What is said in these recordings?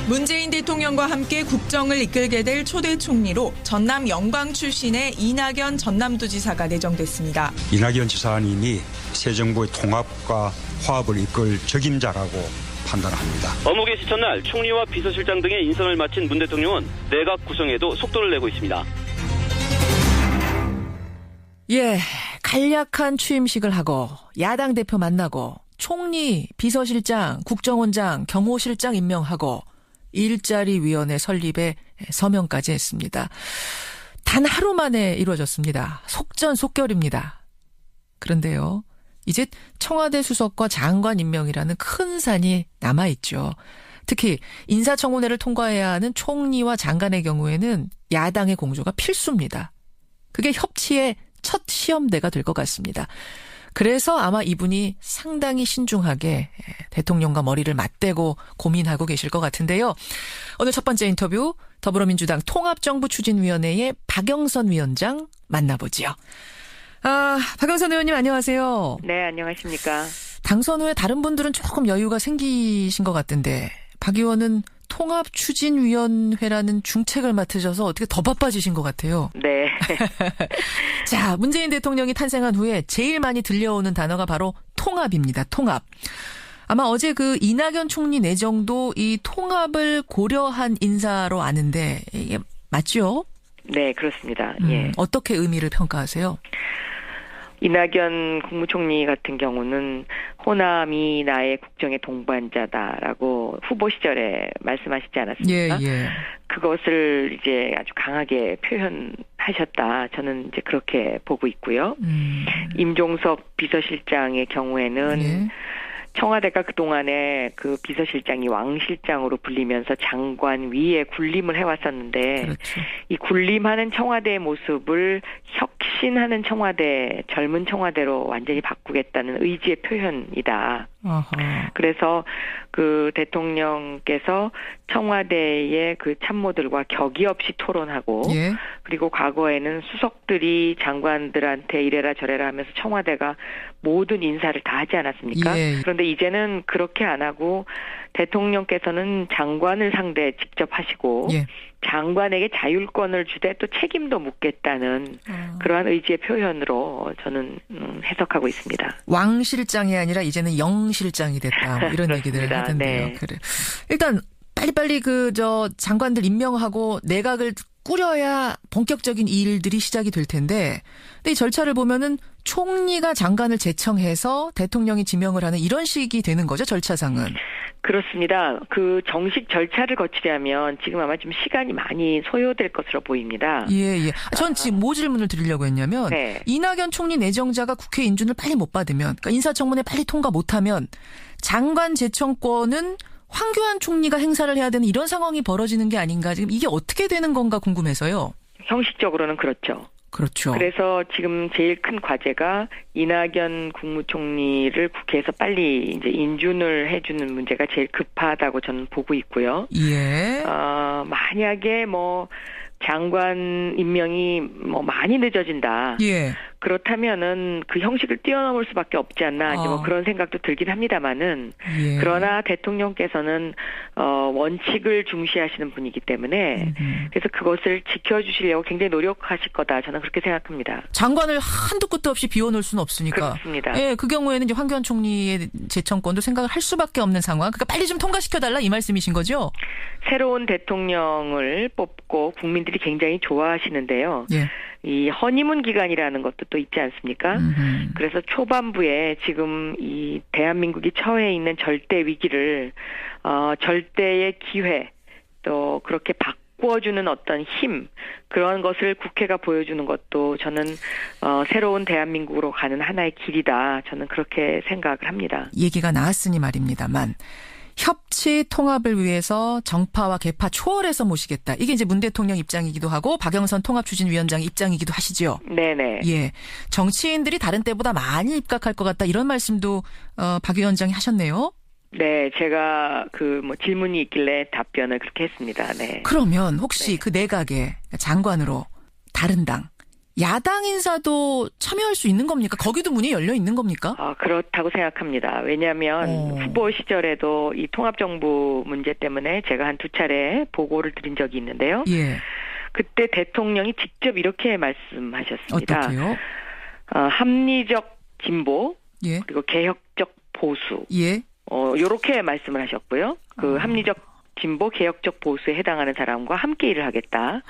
문재인 대통령과 함께 국정을 이끌게 될 초대 총리로 전남 영광 출신의 이낙연 전남도지사가 내정됐습니다. 이낙연 지사님이 새 정부의 통합과 화합을 이끌 적임자라고 판단합니다. 어묵의 시첫날 총리와 비서실장 등의 인선을 마친 문 대통령은 내각 구성에도 속도를 내고 있습니다. 예, 간략한 취임식을 하고 야당 대표 만나고 총리, 비서실장, 국정원장, 경호실장 임명하고 일자리위원회 설립에 서명까지 했습니다. 단 하루 만에 이루어졌습니다. 속전속결입니다. 그런데요, 이제 청와대 수석과 장관 임명이라는 큰 산이 남아있죠. 특히 인사청문회를 통과해야 하는 총리와 장관의 경우에는 야당의 공조가 필수입니다. 그게 협치의 첫 시험대가 될 것 같습니다. 그래서 아마 이분이 상당히 신중하게 대통령과 머리를 맞대고 고민하고 계실 것 같은데요. 오늘 첫 번째 인터뷰 더불어민주당 통합정부추진위원회의 박영선 위원장 만나보죠. 박영선 의원님 안녕하세요. 네, 안녕하십니까. 당선 후에 다른 분들은 조금 여유가 생기신 것 같은데 박 의원은 통합추진위원회라는 중책을 맡으셔서 어떻게 더 바빠지신 것 같아요. 네. 자, 문재인 대통령이 탄생한 후에 제일 많이 들려오는 단어가 바로 통합입니다. 통합. 아마 어제 그 이낙연 총리 내정도 이 통합을 고려한 인사로 아는데 이게 맞죠? 네, 그렇습니다. 예. 어떻게 의미를 평가하세요? 이낙연 국무총리 같은 경우는 호남이 나의 국정의 동반자다라고 후보 시절에 말씀하시지 않았습니까? 예, 예. 그것을 이제 아주 강하게 표현하셨다. 저는 이제 그렇게 보고 있고요. 임종석 비서실장의 경우에는 예. 청와대가 그동안에 그 비서실장이 왕실장으로 불리면서 장관 위에 군림을 해왔었는데 그렇죠. 이 군림하는 청와대의 모습을 혁신하는 청와대, 젊은 청와대로 완전히 바꾸겠다는 의지의 표현이다. 어허. 그래서 그 대통령께서 청와대의 그 참모들과 격의 없이 토론하고 예. 그리고 과거에는 수석들이 장관들한테 이래라 저래라 하면서 청와대가 모든 인사를 다 하지 않았습니까? 예. 그런데 이제는 그렇게 안 하고 대통령께서는 장관을 상대 직접 하시고 예. 장관에게 자율권을 주되 또 책임도 묻겠다는 그러한 의지의 표현으로 저는 해석하고 있습니다. 왕 실장이 아니라 이제는 영 실장이 됐다. 뭐 이런 얘기들 하던데요. 네. 그래. 일단 빨리빨리 장관들 임명하고 내각을 꾸려야 본격적인 일들이 시작이 될 텐데, 근데 이 절차를 보면은 총리가 장관을 제청해서 대통령이 지명을 하는 이런 식이 되는 거죠, 절차상은. 그렇습니다. 그 정식 절차를 거치려면 지금 아마 좀 시간이 많이 소요될 것으로 보입니다. 예, 예. 전 지금 뭐 질문을 드리려고 했냐면, 네. 이낙연 총리 내정자가 국회 인준을 빨리 못 받으면, 그러니까 인사청문회 빨리 통과 못하면 장관 제청권은 황교안 총리가 행사를 해야 되는 이런 상황이 벌어지는 게 아닌가. 지금 이게 어떻게 되는 건가 궁금해서요. 형식적으로는 그렇죠. 그렇죠. 그래서 지금 제일 큰 과제가 이낙연 국무총리를 국회에서 빨리 이제 인준을 해주는 문제가 제일 급하다고 저는 보고 있고요. 예. 만약에 장관 임명이 많이 늦어진다. 예. 그렇다면은 그 형식을 뛰어넘을 수밖에 없지 않나 이제 그런 생각도 들긴 합니다만은 예. 그러나 대통령께서는 원칙을 중시하시는 분이기 때문에 그래서 그것을 지켜주시려고 굉장히 노력하실 거다 저는 그렇게 생각합니다. 장관을 한두 끝도 없이 비워놓을 수는 없으니까. 그렇습니다. 예, 그 경우에는 이제 황교안 총리의 제청권도 생각을 할 수밖에 없는 상황. 그러니까 빨리 좀 통과시켜달라 이 말씀이신 거죠? 새로운 대통령을 뽑고 국민들이 굉장히 좋아하시는데요. 예. 이 허니문 기간이라는 것도 또 있지 않습니까? 그래서 초반부에 지금 이 대한민국이 처해 있는 절대 위기를 절대의 기회 또 그렇게 바꿔주는 어떤 힘 그런 것을 국회가 보여주는 것도 저는 새로운 대한민국으로 가는 하나의 길이다. 저는 그렇게 생각을 합니다. 얘기가 나왔으니 말입니다만 협치 통합을 위해서 정파와 계파 초월해서 모시겠다. 이게 이제 문 대통령 입장이기도 하고 박영선 통합추진위원장 입장이기도 하시죠. 네네. 예, 정치인들이 다른 때보다 많이 입각할 것 같다. 이런 말씀도 박 위원장이 하셨네요. 네, 제가 질문이 있길래 답변을 그렇게 했습니다. 네. 그러면 혹시 그 내각의 장관으로 다른 당 야당 인사도 참여할 수 있는 겁니까? 거기도 문이 열려 있는 겁니까? 그렇다고 생각합니다. 왜냐하면 후보 시절에도 이 통합정부 문제 때문에 제가 한 2차례 보고를 드린 적이 있는데요. 예. 그때 대통령이 직접 이렇게 말씀하셨습니다. 어떻게요? 합리적 진보 예. 그리고 개혁적 보수 예. 요렇게 말씀을 하셨고요. 그 합리적 진보 개혁적 보수에 해당하는 사람과 함께 일을 하겠다.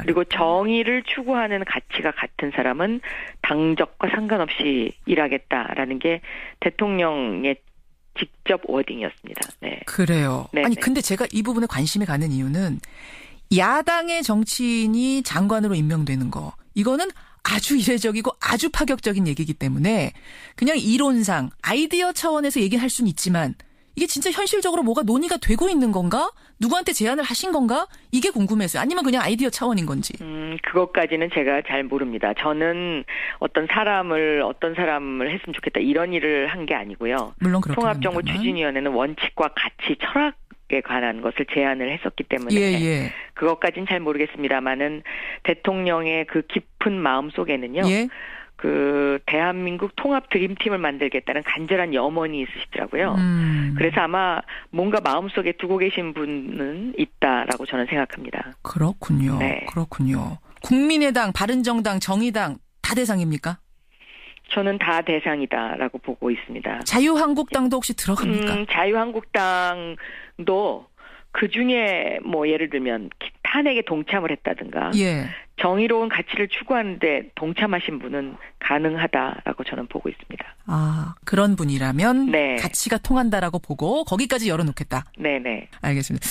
그리고 정의를 추구하는 가치가 같은 사람은 당적과 상관없이 일하겠다라는 게 대통령의 직접 워딩이었습니다. 네. 그래요. 네네. 아니 근데 제가 이 부분에 관심이 가는 이유는 야당의 정치인이 장관으로 임명되는 거 이거는 아주 이례적이고 아주 파격적인 얘기이기 때문에 그냥 이론상 아이디어 차원에서 얘기할 수는 있지만 이게 진짜 현실적으로 뭐가 논의가 되고 있는 건가? 누구한테 제안을 하신 건가? 이게 궁금해서요. 아니면 그냥 아이디어 차원인 건지. 그것까지는 제가 잘 모릅니다. 저는 어떤 사람을 했으면 좋겠다 이런 일을 한 게 아니고요. 물론 그렇긴 통합정부 합니다만. 추진위원회는 원칙과 가치, 철학에 관한 것을 제안을 했었기 때문에 예. 그것까지는 잘 모르겠습니다만은 대통령의 그 깊은 마음 속에는요. 예. 그 대한민국 통합 드림팀을 만들겠다는 간절한 염원이 있으시더라고요. 그래서 아마 뭔가 마음속에 두고 계신 분은 있다라고 저는 생각합니다. 그렇군요. 네. 그렇군요. 국민의당, 바른정당, 정의당 다 대상입니까? 저는 다 대상이다라고 보고 있습니다. 자유한국당도 혹시 들어갑니까? 자유한국당도 그중에 뭐 예를 들면 탄핵에 동참을 했다든가 예. 정의로운 가치를 추구하는데 동참하신 분은 가능하다라고 저는 보고 있습니다. 그런 분이라면 네. 가치가 통한다라고 보고 거기까지 열어놓겠다. 네네. 알겠습니다.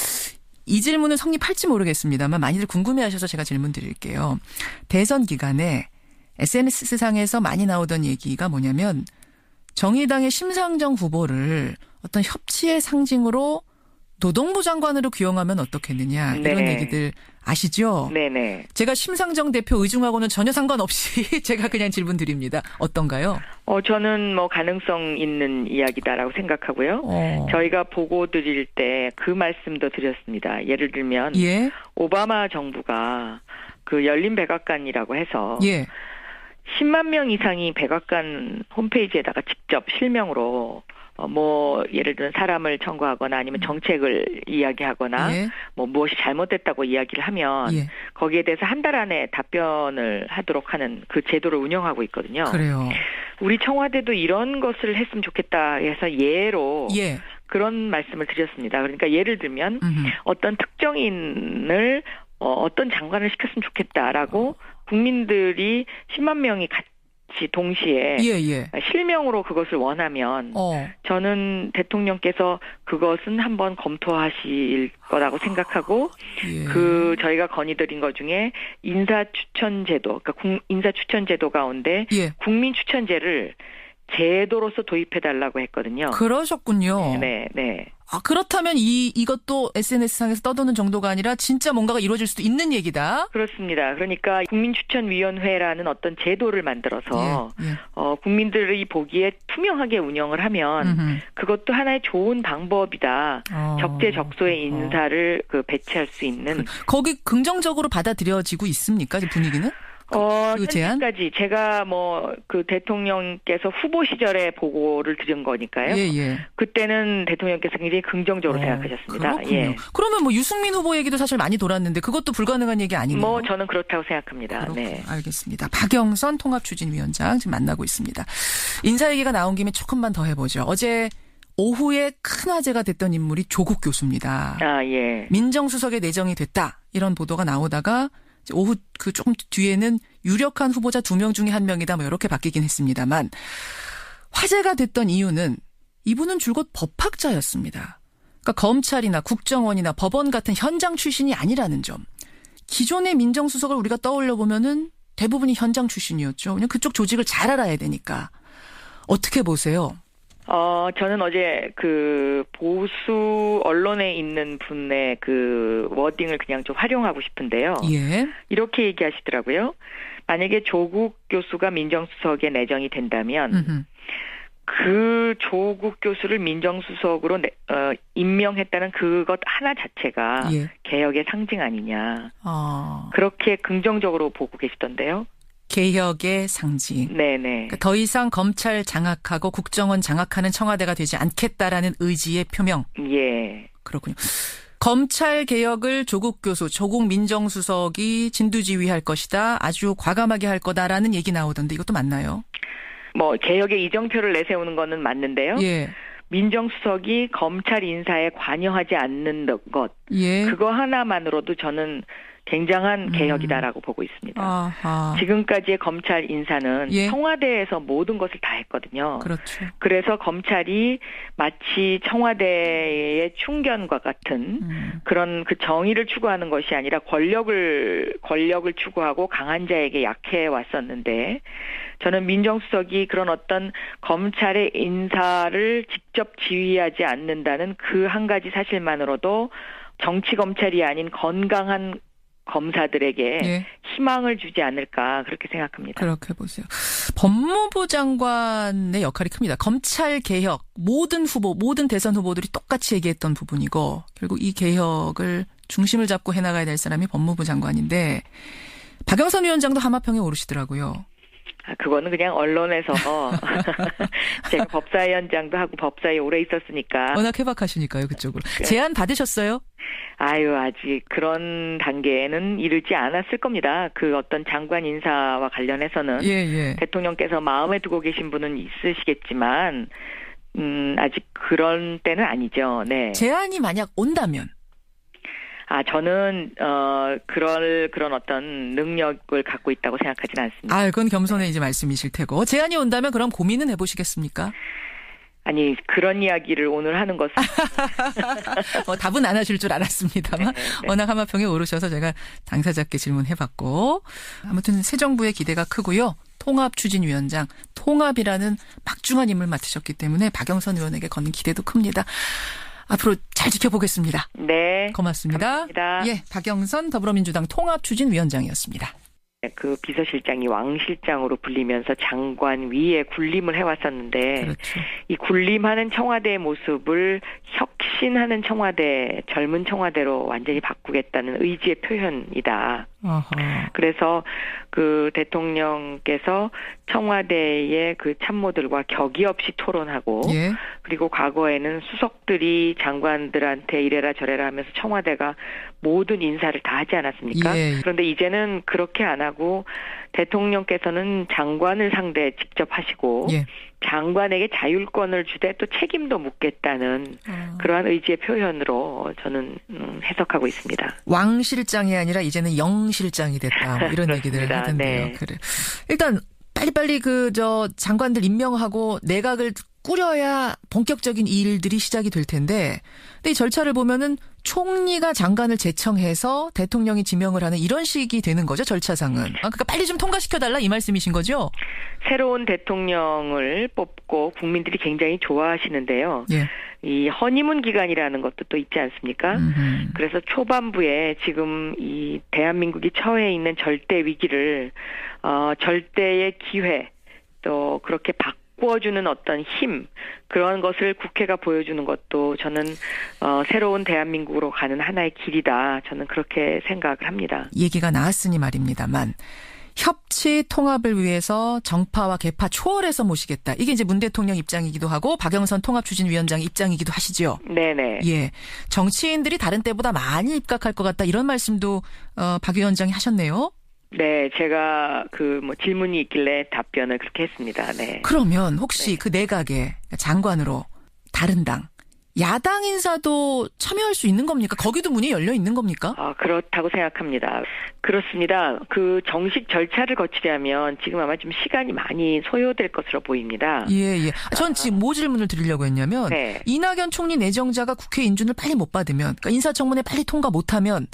이 질문은 성립할지 모르겠습니다만 많이들 궁금해하셔서 제가 질문 드릴게요. 대선 기간에 SNS상에서 많이 나오던 얘기가 뭐냐면 정의당의 심상정 후보를 어떤 협치의 상징으로 노동부 장관으로 기용하면 어떻겠느냐 이런 네. 얘기들 아시죠? 네네. 제가 심상정 대표 의중하고는 전혀 상관없이 제가 그냥 질문 드립니다. 어떤가요? 저는 뭐 가능성 있는 이야기다라고 생각하고요. 저희가 보고 드릴 때 그 말씀도 드렸습니다. 예를 들면 예. 오바마 정부가 그 열린 백악관이라고 해서 예. 10만 명 이상이 백악관 홈페이지에다가 직접 실명으로 뭐 예를 들면 사람을 청구하거나 아니면 정책을 이야기하거나 예. 뭐 무엇이 잘못됐다고 이야기를 하면 예. 거기에 대해서 한 달 안에 답변을 하도록 하는 그 제도를 운영하고 있거든요. 그래요. 우리 청와대도 이런 것을 했으면 좋겠다 해서 예로 예. 그런 말씀을 드렸습니다. 그러니까 예를 들면 음흠. 어떤 특정인을 어떤 장관을 시켰으면 좋겠다라고 국민들이 10만 명이 같이 동시에 예. 실명으로 그것을 원하면 저는 대통령께서 그것은 한번 검토하실 거라고 생각하고 예. 그 저희가 건의드린 것 중에 인사추천제도, 그러니까 인사추천제도 가운데 예. 국민추천제를 제도로서 도입해달라고 했거든요. 그러셨군요. 네. 그렇다면 이것도 SNS상에서 떠도는 정도가 아니라 진짜 뭔가가 이루어질 수도 있는 얘기다. 그렇습니다. 그러니까 국민추천위원회라는 어떤 제도를 만들어서 예. 국민들이 보기에 투명하게 운영을 하면 그것도 하나의 좋은 방법이다. 적재적소의 인사를 배치할 수 있는. 거기 긍정적으로 받아들여지고 있습니까? 분위기는? 그 제안? 현재까지 제가 그 대통령께서 후보 시절에 보고를 드린 거니까요. 예. 그때는 대통령께서 굉장히 긍정적으로 생각하셨습니다. 그렇군요. 예. 그러면 유승민 후보 얘기도 사실 많이 돌았는데 그것도 불가능한 얘기 아닌가요? 저는 그렇다고 생각합니다. 그렇군요. 네. 알겠습니다. 박영선 통합추진위원장 지금 만나고 있습니다. 인사 얘기가 나온 김에 조금만 더 해보죠. 어제 오후에 큰 화제가 됐던 인물이 조국 교수입니다. 예. 민정수석에 내정이 됐다. 이런 보도가 나오다가 오후 조금 뒤에는 유력한 후보자 2명 중에 1명이다. 이렇게 바뀌긴 했습니다만 화제가 됐던 이유는 이분은 줄곧 법학자였습니다. 그러니까 검찰이나 국정원이나 법원 같은 현장 출신이 아니라는 점. 기존의 민정수석을 우리가 떠올려 보면은 대부분이 현장 출신이었죠. 그냥 그쪽 조직을 잘 알아야 되니까. 어떻게 보세요? 저는 어제 그 보수 언론에 있는 분의 그 워딩을 그냥 좀 활용하고 싶은데요. 예. 이렇게 얘기하시더라고요. 만약에 조국 교수가 민정수석에 내정이 된다면 그 조국 교수를 민정수석으로 임명했다는 그것 하나 자체가 개혁의 상징 아니냐. 그렇게 긍정적으로 보고 계시던데요. 개혁의 상징. 네네. 그러니까 더 이상 검찰 장악하고 국정원 장악하는 청와대가 되지 않겠다라는 의지의 표명. 예. 그렇군요. 검찰 개혁을 조국 교수, 조국 민정수석이 진두지휘할 것이다. 아주 과감하게 할 거다라는 얘기 나오던데 이것도 맞나요? 뭐 개혁의 이정표를 내세우는 거는 맞는데요. 예. 민정수석이 검찰 인사에 관여하지 않는 것. 예. 그거 하나만으로도 저는 굉장한 개혁이다라고 보고 있습니다. 아하. 지금까지의 검찰 인사는 예. 청와대에서 모든 것을 다 했거든요. 그렇죠. 그래서 검찰이 마치 청와대의 충견과 같은 그런 그 정의를 추구하는 것이 아니라 권력을 추구하고 강한 자에게 약해 왔었는데 저는 민정수석이 그런 어떤 검찰의 인사를 직접 지휘하지 않는다는 그 한 가지 사실만으로도 정치 검찰이 아닌 건강한 검사들에게 예. 희망을 주지 않을까 그렇게 생각합니다. 그렇게 보세요. 법무부 장관의 역할이 큽니다. 검찰 개혁 모든 대선 후보들이 똑같이 얘기했던 부분이고 결국 이 개혁을 중심을 잡고 해나가야 될 사람이 법무부 장관인데 박영선 위원장도 하마평에 오르시더라고요. 그거는 그냥 언론에서 제가 법사위원장도 하고 법사위에 오래 있었으니까. 워낙 해박하시니까요, 그쪽으로. 제안 받으셨어요? 아직 그런 단계에는 이르지 않았을 겁니다. 그 어떤 장관 인사와 관련해서는 예. 대통령께서 마음에 두고 계신 분은 있으시겠지만 아직 그런 때는 아니죠. 네. 제안이 만약 온다면? 저는 그런 어떤 능력을 갖고 있다고 생각하지는 않습니다. 그건 겸손의 이제 말씀이실 테고. 제안이 온다면 그럼 고민은 해보시겠습니까? 아니 그런 이야기를 오늘 하는 것은 답은 안 하실 줄 알았습니다만 네. 워낙 하마평에 오르셔서 제가 당사자께 질문해봤고 아무튼 새 정부의 기대가 크고요. 통합추진위원장, 통합이라는 막중한 임무를 맡으셨기 때문에 박영선 의원에게 걷는 기대도 큽니다. 앞으로 잘 지켜보겠습니다. 네. 고맙습니다. 감사합니다. 예, 박영선 더불어민주당 통합추진위원장이었습니다. 그 비서실장이 왕실장으로 불리면서 장관 위에 군림을 해왔었는데 그렇죠. 이 군림하는 청와대의 모습을 혁신하는 청와대, 젊은 청와대로 완전히 바꾸겠다는 의지의 표현이다. 어허. 그래서 그 대통령께서 청와대의 그 참모들과 격의 없이 토론하고 예. 그리고 과거에는 수석들이 장관들한테 이래라 저래라 하면서 청와대가 모든 인사를 다 하지 않았습니까? 예. 그런데 이제는 그렇게 안 하고 대통령께서는 장관을 상대 직접 하시고 예. 장관에게 자율권을 주되 또 책임도 묻겠다는 그러한 의지의 표현으로 저는 해석하고 있습니다. 왕실장이 아니라 이제는 영실장이 됐다. 뭐 이런 얘기들을 하던데요. 네. 그래. 일단 빨리빨리 장관들 임명하고 내각을 꾸려야 본격적인 일들이 시작이 될 텐데, 근데 이 절차를 보면은 총리가 장관을 제청해서 대통령이 지명을 하는 이런 식이 되는 거죠, 절차상은. 그러니까 빨리 좀 통과시켜달라 이 말씀이신 거죠? 새로운 대통령을 뽑고 국민들이 굉장히 좋아하시는데요. 예. 이 허니문 기간이라는 것도 또 있지 않습니까? 그래서 초반부에 지금 이 대한민국이 처해 있는 절대 위기를 절대의 기회 또 그렇게 바꿔주는 어떤 힘 그런 것을 국회가 보여주는 것도 저는 새로운 대한민국으로 가는 하나의 길이다. 저는 그렇게 생각을 합니다. 얘기가 나왔으니 말입니다만 협치 통합을 위해서 정파와 계파 초월해서 모시겠다. 이게 이제 문 대통령 입장이기도 하고 박영선 통합추진위원장 입장이기도 하시죠. 네네. 예, 정치인들이 다른 때보다 많이 입각할 것 같다. 이런 말씀도 박 위원장이 하셨네요. 네, 제가 질문이 있길래 답변을 그렇게 했습니다. 네. 그러면 혹시 그 내각의 장관으로 다른 당, 야당 인사도 참여할 수 있는 겁니까? 거기도 문이 열려 있는 겁니까? 그렇다고 생각합니다. 그렇습니다. 그 정식 절차를 거치려면 지금 아마 좀 시간이 많이 소요될 것으로 보입니다. 예. 전 지금 뭐 질문을 드리려고 했냐면 네. 이낙연 총리 내정자가 국회 인준을 빨리 못 받으면, 그러니까 인사청문회 빨리 통과 못하면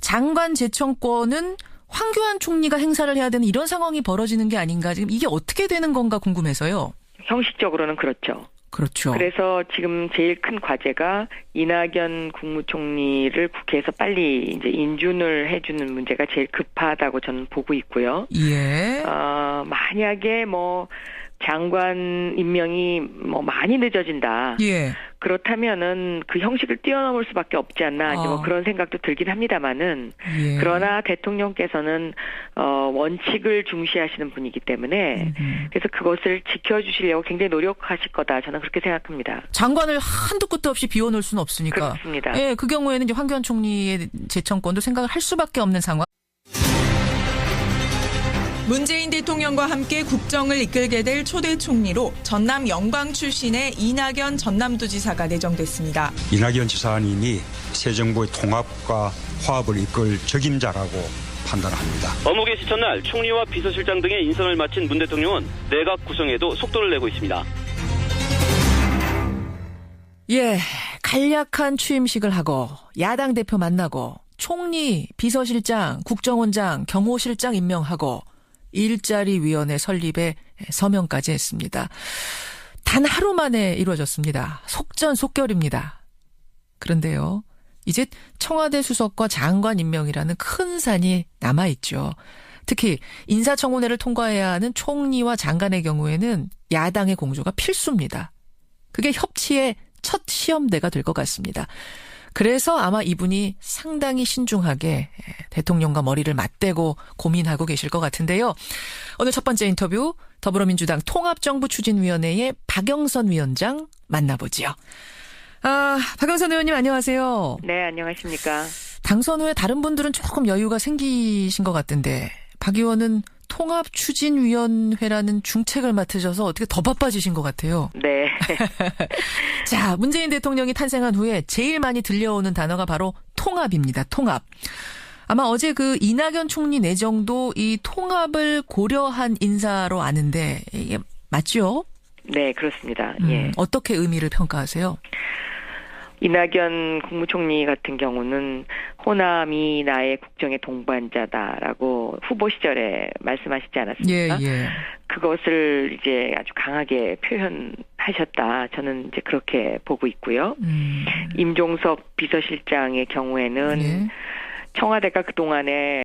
장관 제청권은 황교안 총리가 행사를 해야 되는 이런 상황이 벌어지는 게 아닌가. 지금 이게 어떻게 되는 건가 궁금해서요. 형식적으로는 그렇죠. 그렇죠. 그래서 지금 제일 큰 과제가 이낙연 국무총리를 국회에서 빨리 이제 인준을 해주는 문제가 제일 급하다고 저는 보고 있고요. 예. 만약에 장관 임명이 많이 늦어진다. 예. 그렇다면은 그 형식을 뛰어넘을 수밖에 없지 않나 이제 뭐 그런 생각도 들긴 합니다만은 예. 그러나 대통령께서는 원칙을 중시하시는 분이기 때문에 그래서 그것을 지켜주시려고 굉장히 노력하실 거다 저는 그렇게 생각합니다. 장관을 한도 끝도 없이 비워놓을 수는 없으니까. 그렇습니다. 예, 그 경우에는 이제 황교안 총리의 재청권도 생각을 할 수밖에 없는 상황. 문재인 대통령과 함께 국정을 이끌게 될 초대 총리로 전남 영광 출신의 이낙연 전남도지사가 내정됐습니다. 이낙연 지사님이 새 정부의 통합과 화합을 이끌 적임자라고 판단합니다. 어묵의 시첫날 총리와 비서실장 등의 인선을 마친 문 대통령은 내각 구성에도 속도를 내고 있습니다. 예, 간략한 취임식을 하고 야당 대표 만나고 총리, 비서실장, 국정원장, 경호실장 임명하고 일자리위원회 설립에 서명까지 했습니다. 단 하루 만에 이루어졌습니다. 속전속결입니다. 그런데요, 이제 청와대 수석과 장관 임명이라는 큰 산이 남아있죠. 특히 인사청문회를 통과해야 하는 총리와 장관의 경우에는 야당의 공조가 필수입니다. 그게 협치의 첫 시험대가 될 것 같습니다. 그래서 아마 이분이 상당히 신중하게 대통령과 머리를 맞대고 고민하고 계실 것 같은데요. 오늘 첫 번째 인터뷰 더불어민주당 통합정부추진위원회의 박영선 위원장 만나보지요. 박영선 의원님 안녕하세요. 네, 안녕하십니까. 당선 후에 다른 분들은 조금 여유가 생기신 것 같은데 박 의원은 통합추진위원회라는 중책을 맡으셔서 어떻게 더 바빠지신 것 같아요. 네. 자, 문재인 대통령이 탄생한 후에 제일 많이 들려오는 단어가 바로 통합입니다. 통합. 아마 어제 그 이낙연 총리 내정도 이 통합을 고려한 인사로 아는데 이게 맞죠? 네, 그렇습니다. 예. 어떻게 의미를 평가하세요? 이낙연 국무총리 같은 경우는 호남이 나의 국정의 동반자다라고 후보 시절에 말씀하시지 않았습니까? 예. 그것을 이제 아주 강하게 표현하셨다. 저는 이제 그렇게 보고 있고요. 임종석 비서실장의 경우에는 예. 청와대가 그동안에